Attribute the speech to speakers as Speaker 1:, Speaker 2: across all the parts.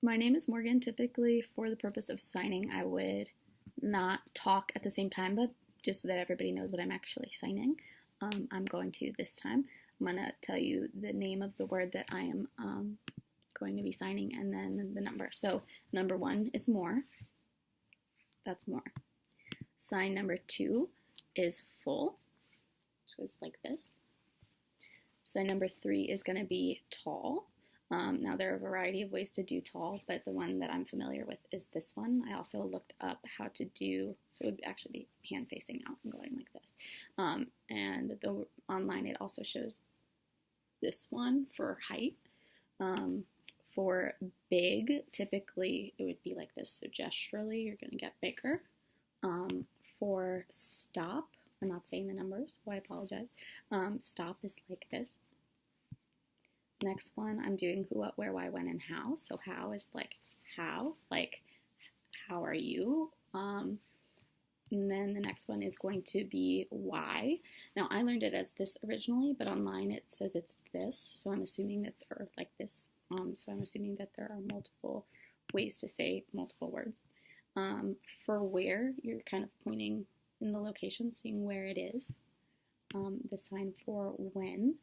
Speaker 1: My name is Morgan. Typically, for the purpose of signing, I would not talk at the same time, but just so that everybody knows what I'm actually signing, I'm going to this time. I'm going to tell you the name of the word that I am going to be signing and then the number. So, number 1 is more. That's more. Sign number 2 is full, which is like this. Sign number 3 is going to be tall. Now, there are a variety of ways to do tall, but the one that I'm familiar with is this one. I also looked up how to do, so it would actually be hand facing out and going like this. And online it also shows this one for height. For big, typically it would be like this. So gesturally, you're going to get bigger. For stop, I'm not saying the numbers, so I apologize. Stop is like this. Next one, I'm doing who, what, where, why, when, and how. So how is like how are you? And then the next one is going to be why. Now, I learned it as this originally, but online it says it's this. So I'm assuming that they're like this. So I'm assuming that there are multiple ways to say multiple words. For where, you're kind of pointing in the location, seeing where it is. The sign for when.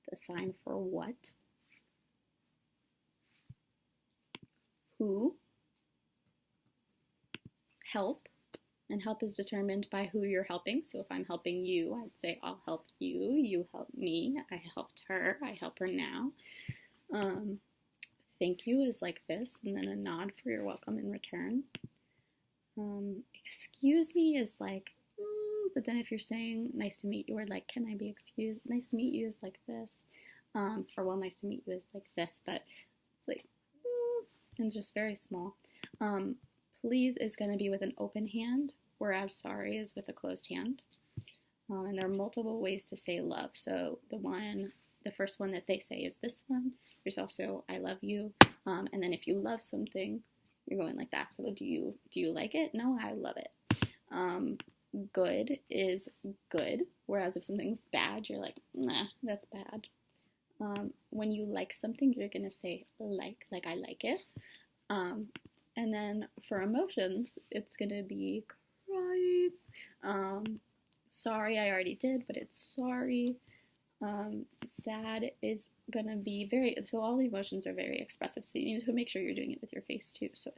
Speaker 1: The sign for what, who, help, and help is determined by who you're helping. So if I'm helping you, I'd say I'll help you, you help me, I helped her, I help her now. Thank you is like this, and then a nod for your welcome in return. Excuse me is like, but then if you're saying nice to meet you, or like, can I be excused? Nice to meet you is like this. Or well, nice to meet you is like this, but it's like, and it's just very small. Please is going to be with an open hand, whereas sorry is with a closed hand. And there are multiple ways to say love. So the first one that they say is this one. There's also I love you. And then if you love something, you're going like that. So do you like it? No, I love it. Good is good, whereas if something's bad, you're like, nah, that's bad. When you like something, you're gonna say like I like it. And then for emotions, it's gonna be crying. Sorry, I already did, but it's sorry. Sad is gonna be so all the emotions are very expressive, so you need to make sure you're doing it with your face too. So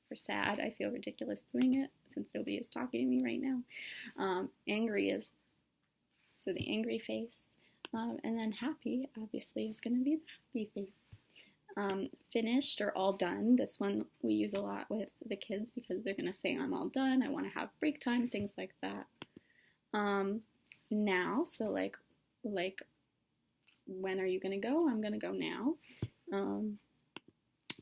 Speaker 1: for sad, I feel ridiculous doing it since nobody is talking to me right now. Angry is, so the angry face. And then happy, obviously, is going to be the happy face. Finished or all done. This one we use a lot with the kids because they're going to say, I'm all done, I want to have break time, things like that. Now, so like, when are you going to go? I'm going to go now.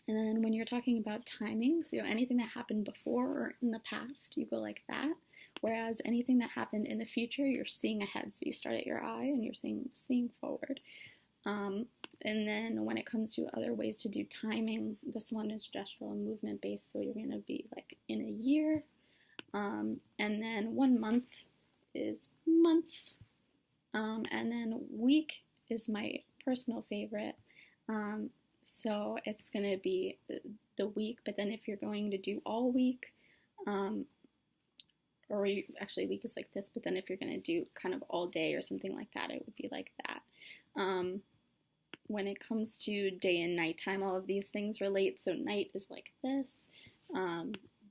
Speaker 1: And then when you're talking about timing, so anything that happened before or in the past, you go like that. Whereas anything that happened in the future, you're seeing ahead. So you start at your eye and you're seeing forward. And then when it comes to other ways to do timing, this one is gestural and movement based. So you're going to be like in a year. And then 1 month is month. And then week is my personal favorite. So it's going to be the week. But then if you're going to do all week, or actually week is like this, but then if you're going to do kind of all day or something like that, it would be like that. When it comes to day and night time, all of these things relate. So night is like this,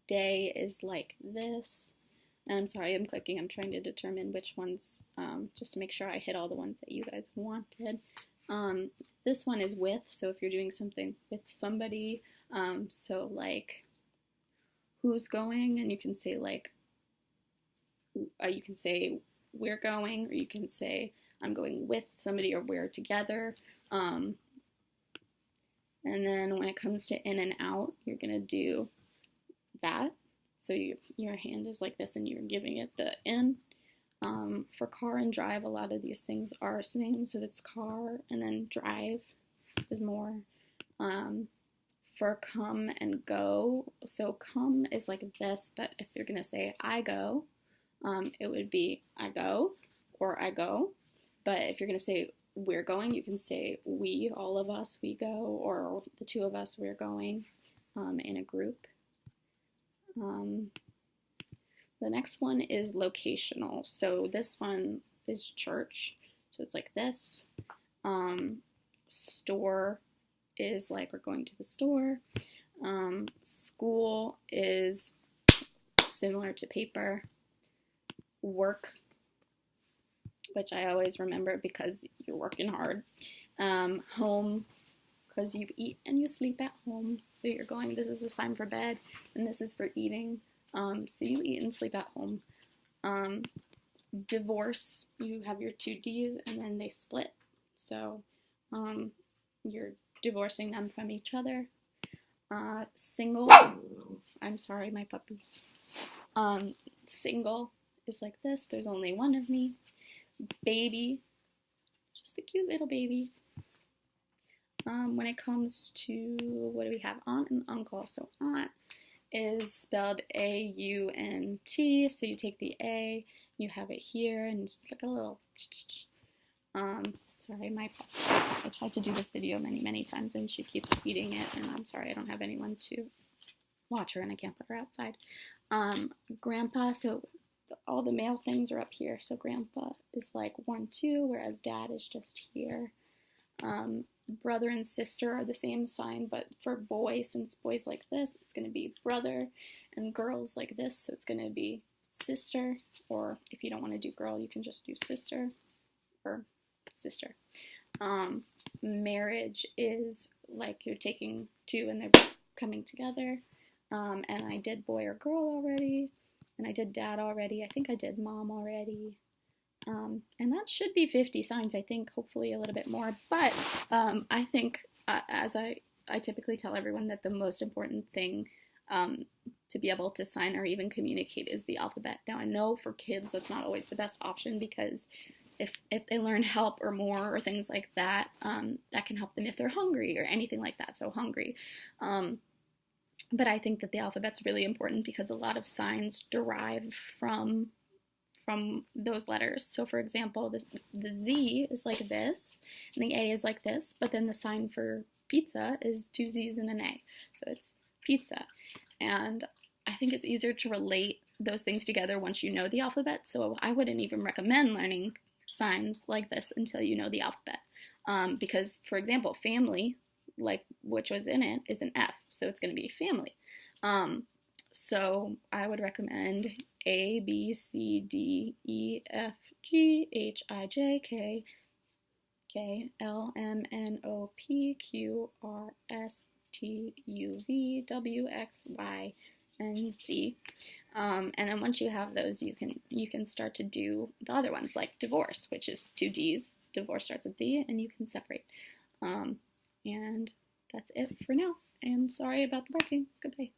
Speaker 1: day is like this, and I'm sorry, I'm clicking, I'm trying to determine which ones, just to make sure I hit all the ones that you guys wanted. This one is with, so if you're doing something with somebody, so like, who's going, and you can say like, you can say we're going, or you can say I'm going with somebody, or we're together. And then when it comes to in and out, you're going to do that. So your hand is like this and you're giving it the in. For car and drive, a lot of these things are same. So it's car, and then drive is more. For come and go, so come is like this, but if you're going to say I go, it would be I go or I go. But if you're going to say we're going, you can say we, all of us, we go, or the two of us, we're going in a group. The next one is locational. So this one is church. So it's like this. Store is like we're going to the store. School is similar to paper. Work, which I always remember because you're working hard. Home, because you eat and you sleep at home. So you're going, this is a sign for bed, and this is for eating. So you eat and sleep at home. Divorce, you have your two D's and then they split. So you're divorcing them from each other. Single, I'm sorry, my puppy. Single is like this, there's only one of me. Baby, just a cute little baby. When it comes to, what do we have? Aunt and uncle. So aunt is spelled A-U-N-T, so you take the A, you have it here, and it's like a little, sorry, my puppy. I tried to do this video many times, and she keeps eating it, and I'm sorry, I don't have anyone to watch her, and I can't put her outside. Grandpa, so all the male things are up here, so grandpa is like 1, 2, whereas dad is just here. Brother and sister are the same sign, but for boy, since boys like this, it's going to be brother, and girls like this, so it's going to be sister, or if you don't want to do girl, you can just do sister, or sister. Marriage is like you're taking two and they're coming together, and I did boy or girl already, and I did dad already, I think I did mom already. And that should be 50 signs, I think, hopefully a little bit more, but I think, as I typically tell everyone, that the most important thing to be able to sign or even communicate is the alphabet. Now, I know for kids that's not always the best option, because if they learn help or more or things like that, that can help them if they're hungry or anything like that, so hungry. But I think that the alphabet's really important because a lot of signs derive from those letters. So for example, the Z is like this, and the A is like this, but then the sign for pizza is 2 Z's and an A. So it's pizza. And I think it's easier to relate those things together once you know the alphabet. So I wouldn't even recommend learning signs like this until you know the alphabet. Because, for example, family, like which was in it, is an F. So it's going to be family. So I would recommend A, B, C, D, E, F, G, H, I, J, K, L, M, N, O, P, Q, R, S, T, U, V, W, X, Y, and Z. And then once you have those, you can start to do the other ones, like divorce, which is 2 D's. Divorce starts with D, and you can separate. And that's it for now. I'm sorry about the barking. Goodbye.